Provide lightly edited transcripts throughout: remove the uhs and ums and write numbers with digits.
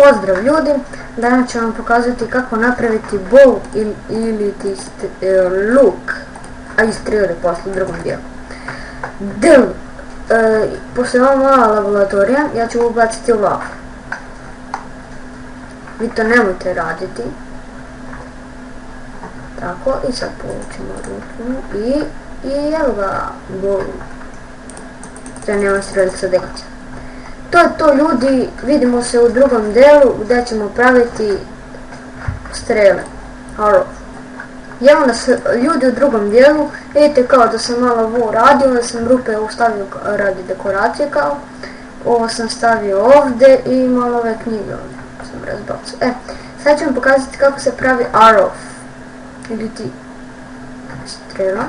Pozdrav ljudi, danas ću vam pokazati kako napraviti bow ili luk, a i strele posle u drugom dijelu. Posle ova mala laboratorija ja ću ubaciti u lavu. Vi to nemojte raditi. Tako, i sad povučemo ruku i evo ga, bow. Sada nema strelica dekića. To je to ljudi, vidimo se u drugom delu gdje ćemo praviti strele, arrow. Evo nas ljudi u drugom dijelu, vidite kao da sam malo ovo radio, onda sam rupe stavio radi dekoracije kao, ovo sam stavio ovdje i malo ove knjige ovdje sam razbacio. Sad ću vam pokazati kako se pravi arrow, ili ti strela.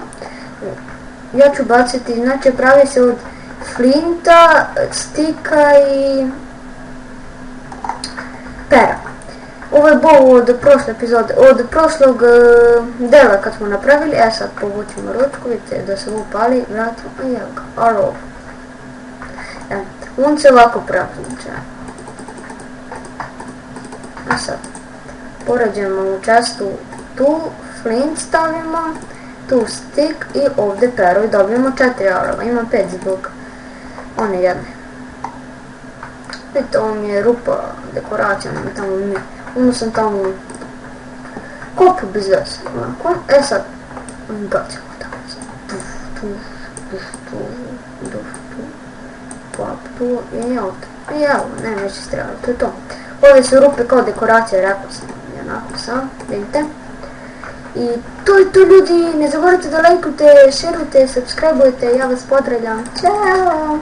Ja ću baciti, znači pravi se od flinta, stika i pera. Ovo je bow od prošle epizode, od prošlog dela kad smo napravili. Sad povučimo ručku, vidite da se upali, vratimo i evo ga, arrow. On se ovako pravi, sad porađujemo u čestu, tu flint stavimo, tu stik i ovdje pero i dobijemo 4 arrowa, imam 5 zbog one jedne. Vidite, ovo mi je rupa, dekoracija, ono sam tamo kopu bez veze. Sad, bacimo tamo, tu i evo, nema više strela, to je to. Ove su rupe kao dekoracija, rekao sam, jednako sam, vidite. I to je to ljudi, ne zaboravite da lajkujte, šerujte, subscribeujte, ja vas pozdravljam, ćao!